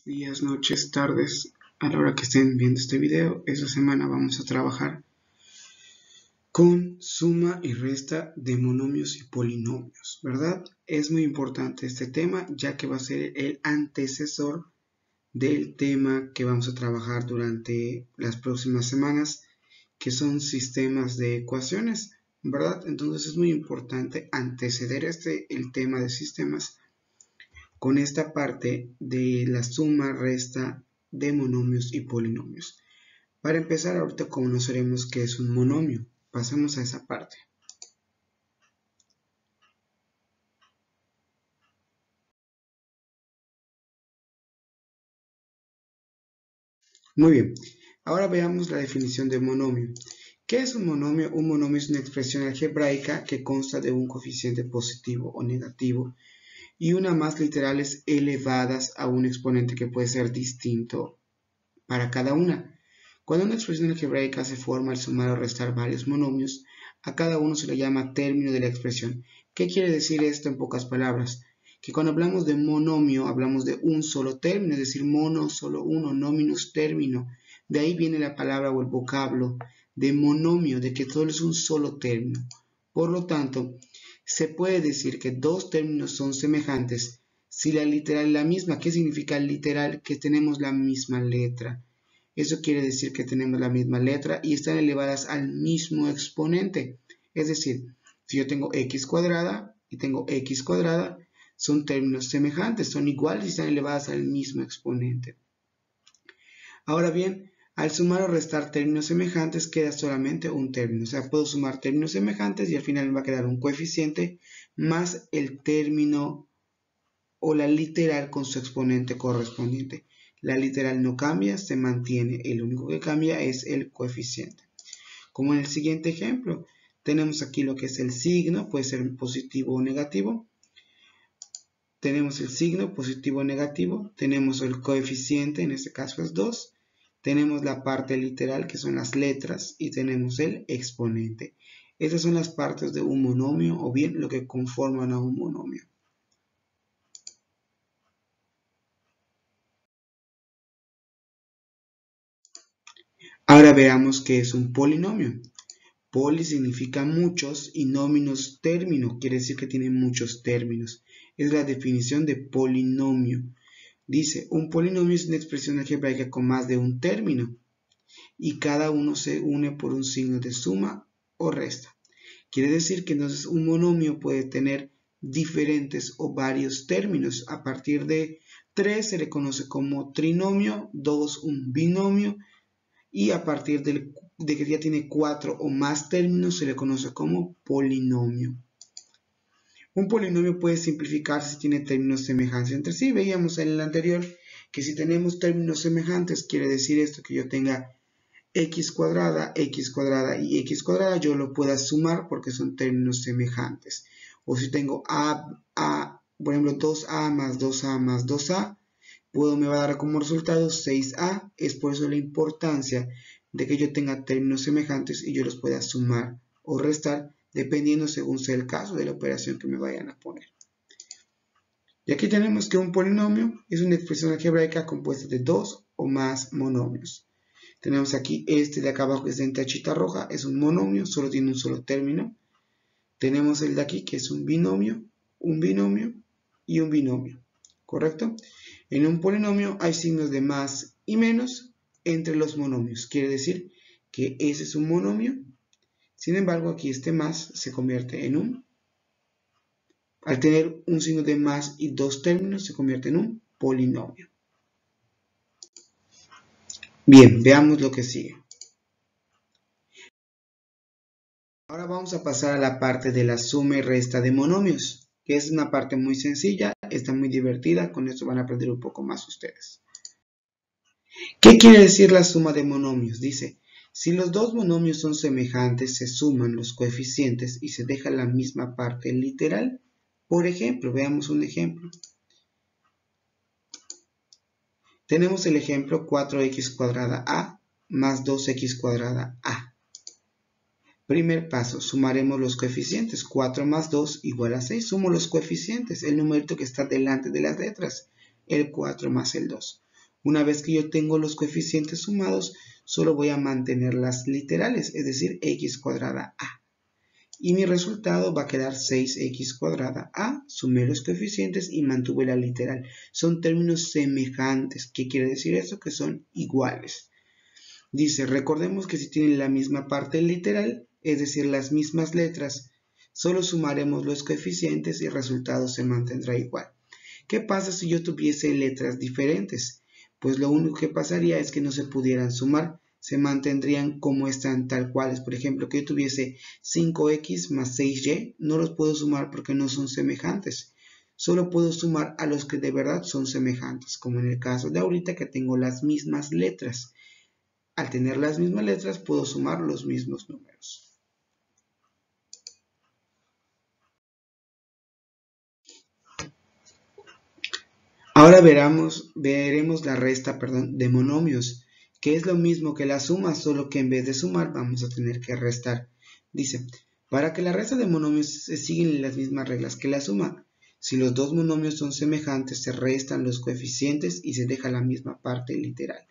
días, noches, tardes, a la hora que estén viendo este video. Esta semana vamos a trabajar con suma y resta de monomios y polinomios, ¿verdad? Es muy importante este tema, ya que va a ser el antecesor del tema que vamos a trabajar durante las próximas semanas, que son sistemas de ecuaciones, ¿verdad? Entonces es muy importante anteceder el tema de sistemas con esta parte de la suma, resta de monomios y polinomios. Para empezar, ahorita conoceremos qué es un monomio. Pasemos a esa parte. Muy bien, ahora veamos la definición de monomio. ¿Qué es un monomio? Un monomio es una expresión algebraica que consta de un coeficiente positivo o negativo y una más literales elevadas a un exponente que puede ser distinto para cada una. Cuando una expresión algebraica se forma al sumar o restar varios monomios, a cada uno se le llama término de la expresión. ¿Qué quiere decir esto en pocas palabras? Que cuando hablamos de monomio, hablamos de un solo término, es decir, mono, solo uno, nominus, término. De ahí viene la palabra o el vocablo de monomio, de que todo es un solo término. Por lo tanto, se puede decir que dos términos son semejantes si la literal es la misma. ¿Qué significa literal? Que tenemos la misma letra. Eso quiere decir que tenemos la misma letra y están elevadas al mismo exponente. Es decir, si yo tengo x cuadrada y tengo x cuadrada, son términos semejantes, son iguales y están elevadas al mismo exponente. Ahora bien, al sumar o restar términos semejantes queda solamente un término. O sea, puedo sumar términos semejantes y al final me va a quedar un coeficiente más el término o la literal con su exponente correspondiente. La literal no cambia, se mantiene. El único que cambia es el coeficiente. Como en el siguiente ejemplo, tenemos aquí lo que es el signo, puede ser positivo o negativo. Tenemos el signo positivo o negativo. Tenemos el coeficiente, en este caso es 2. Tenemos la parte literal, que son las letras, y tenemos el exponente. Estas son las partes de un monomio, o bien lo que conforman a un monomio. Ahora veamos qué es un polinomio. Poli significa muchos y nominos término, quiere decir que tiene muchos términos. Es la definición de polinomio. Dice, un polinomio es una expresión algebraica con más de un término y cada uno se une por un signo de suma o resta. Quiere decir que entonces un monomio puede tener diferentes o varios términos. A partir de 3 se le conoce como trinomio, 2 un binomio, y a partir de que ya tiene 4 o más términos se le conoce como polinomio. Un polinomio puede simplificarse si tiene términos semejantes entre sí. Veíamos en el anterior que si tenemos términos semejantes, quiere decir esto que yo tenga x cuadrada y x cuadrada, yo lo pueda sumar porque son términos semejantes. O si tengo por ejemplo, 2a más 2a más 2a, me va a dar como resultado 6a. Es por eso la importancia de que yo tenga términos semejantes y yo los pueda sumar o restar dependiendo según sea el caso de la operación que me vayan a poner. Y aquí tenemos que un polinomio es una expresión algebraica compuesta de dos o más monomios. Tenemos aquí este de acá abajo que es en tachita roja, es un monomio, solo tiene un solo término. Tenemos el de aquí que es un binomio y un binomio, ¿correcto? En un polinomio hay signos de más y menos entre los monomios. Quiere decir que ese es un monomio. Sin embargo, aquí este más se convierte en un. Al tener un signo de más y dos términos, se convierte en un polinomio. Bien, veamos lo que sigue. Ahora vamos a pasar a la parte de la suma y resta de monomios, que es una parte muy sencilla, está muy divertida, con esto van a aprender un poco más ustedes. ¿Qué quiere decir la suma de monomios? Dice, si los dos monomios son semejantes, se suman los coeficientes y se deja la misma parte literal. Por ejemplo, veamos un ejemplo. Tenemos el ejemplo 4x cuadrada a más 2x cuadrada a. Primer paso, sumaremos los coeficientes. 4 más 2 igual a 6. Sumo los coeficientes, el numerito que está delante de las letras, el 4 más el 2. Una vez que yo tengo los coeficientes sumados, solo voy a mantener las literales, es decir, x cuadrada a. Y mi resultado va a quedar 6x cuadrada a, sumé los coeficientes y mantuve la literal. Son términos semejantes. ¿Qué quiere decir eso? Que son iguales. Dice, recordemos que si tienen la misma parte literal, es decir, las mismas letras, solo sumaremos los coeficientes y el resultado se mantendrá igual. ¿Qué pasa si yo tuviese letras diferentes? Pues lo único que pasaría es que no se pudieran sumar, se mantendrían como están tal cuales. Por ejemplo, que yo tuviese 5x más 6y, no los puedo sumar porque no son semejantes. Solo puedo sumar a los que de verdad son semejantes, como en el caso de ahorita que tengo las mismas letras. Al tener las mismas letras puedo sumar los mismos números. Ahora veremos la resta de monomios, que es lo mismo que la suma, solo que en vez de sumar vamos a tener que restar. Dice, para que la resta de monomios se siguen las mismas reglas que la suma. Si los dos monomios son semejantes, se restan los coeficientes y se deja la misma parte literal.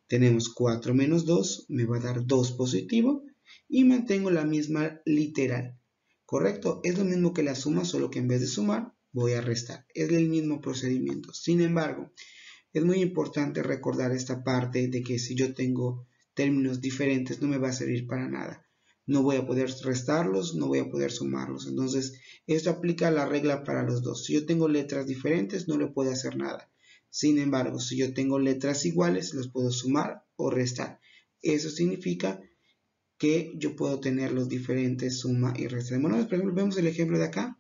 Tenemos 4 menos 2, me va a dar 2 positivo y mantengo la misma literal. ¿Correcto? Es lo mismo que la suma, solo que en vez de sumar, voy a restar. Es el mismo procedimiento. Sin embargo, es muy importante recordar esta parte de que si yo tengo términos diferentes no me va a servir para nada. No voy a poder restarlos, no voy a poder sumarlos. Entonces, esto aplica la regla para los dos. Si yo tengo letras diferentes, no le puedo hacer nada. Sin embargo, si yo tengo letras iguales, los puedo sumar o restar. Eso significa que yo puedo tener los diferentes suma y resta de monomios. Por ejemplo, vemos el ejemplo de acá.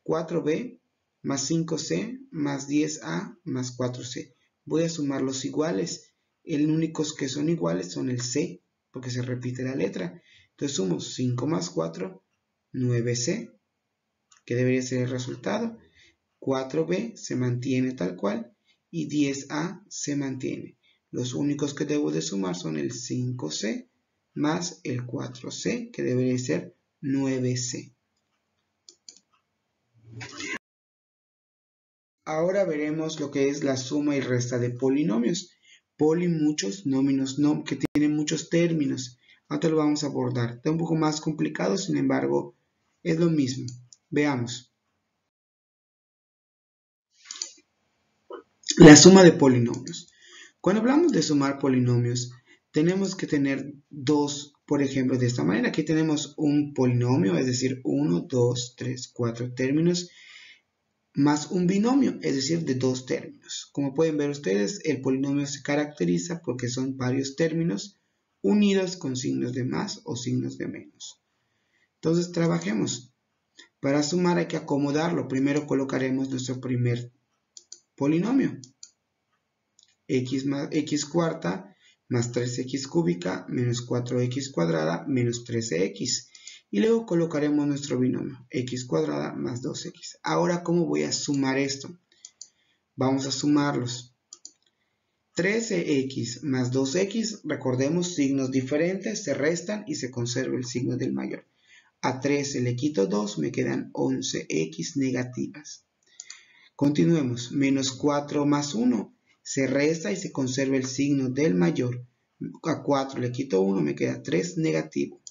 4b más 5c más 10a más 4c. Voy a sumar los iguales. El únicos que son iguales son el c, porque se repite la letra. Entonces sumo 5 más 4, 9c, que debería ser el resultado. 4b se mantiene tal cual y 10a se mantiene. Los únicos que debo de sumar son el 5c más el 4c, que debería ser 9c. Ahora veremos lo que es la suma y resta de polinomios. Muchos, nóminos, que tienen muchos términos. Ahora lo vamos a abordar. Está un poco más complicado, sin embargo, es lo mismo. Veamos. La suma de polinomios. Cuando hablamos de sumar polinomios, tenemos que tener dos, por ejemplo, de esta manera. Aquí tenemos un polinomio, es decir, 1, 2, 3, 4 términos, más un binomio, es decir, de dos términos. Como pueden ver ustedes, el polinomio se caracteriza porque son varios términos unidos con signos de más o signos de menos. Entonces, trabajemos. Para sumar hay que acomodarlo. Primero colocaremos nuestro primer polinomio. X cuarta más 3x cúbica menos 4x cuadrada menos 13x. Y luego colocaremos nuestro binomio, x cuadrada más 2x. Ahora, ¿cómo voy a sumar esto? Vamos a sumarlos. 13x más 2x, recordemos, signos diferentes, se restan y se conserva el signo del mayor. A 13 le quito 2, me quedan 11x negativas. Continuemos, menos 4 más 1, se resta y se conserva el signo del mayor. A 4 le quito 1, me queda 3 negativo.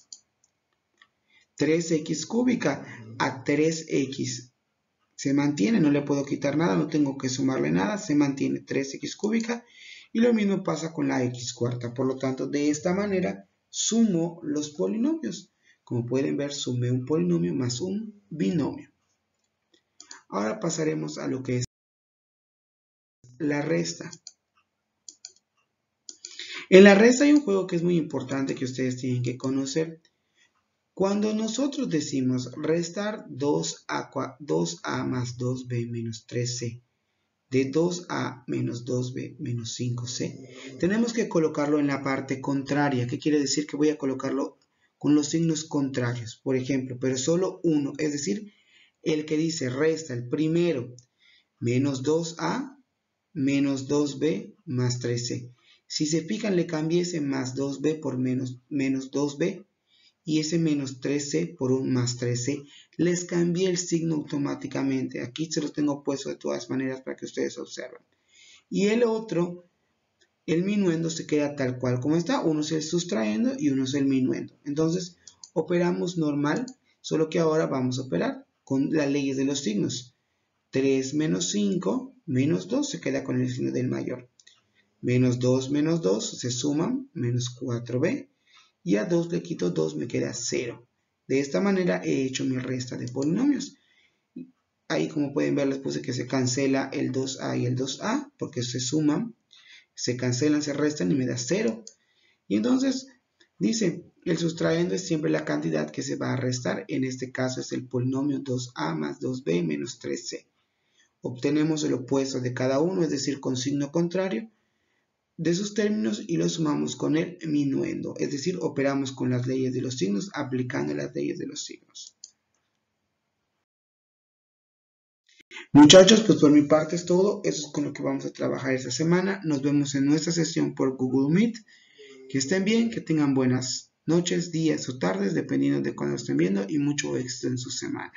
3x cúbica, a 3x se mantiene, no le puedo quitar nada, no tengo que sumarle nada, se mantiene 3x cúbica y lo mismo pasa con la x cuarta. Por lo tanto, de esta manera sumo los polinomios. Como pueden ver, sumé un polinomio más un binomio. Ahora pasaremos a lo que es la resta. En la resta hay un juego que es muy importante que ustedes tienen que conocer. Cuando nosotros decimos restar 2a más 2b menos 3c de 2a menos 2b menos 5c, tenemos que colocarlo en la parte contraria. ¿Qué quiere decir? Que voy a colocarlo con los signos contrarios, por ejemplo, pero solo uno, es decir, el que dice resta, el primero, menos 2a menos 2b más 3c. Si se fijan, le cambié ese más 2b por menos 2b y ese menos 13 por un más 13, les cambié el signo automáticamente. Aquí se los tengo puesto de todas maneras para que ustedes observen. Y el otro el minuendo se queda tal cual como está. Uno es el sustrayendo y uno es el minuendo. Entonces, operamos normal, solo que ahora vamos a operar con las leyes de los signos. 3 menos 5 menos 2 se queda con el signo del mayor. Menos 2 se suman, menos 4b. Y a 2 le quito 2, me queda 0. De esta manera he hecho mi resta de polinomios. Ahí, como pueden ver, les puse que se cancela el 2a y el 2a, porque se suman, se cancelan, se restan y me da 0. Y entonces dice, el sustrayendo es siempre la cantidad que se va a restar. En este caso es el polinomio 2a más 2b menos 3c. Obtenemos el opuesto de cada uno, es decir, con signo contrario de sus términos, y lo sumamos con el minuendo. Es decir, operamos con las leyes de los signos aplicando las leyes de los signos. Muchachos, pues por mi parte es todo. Eso es con lo que vamos a trabajar esta semana. Nos vemos en nuestra sesión por Google Meet. Que estén bien, que tengan buenas noches, días o tardes, dependiendo de cuando estén viendo, y mucho éxito en su semana.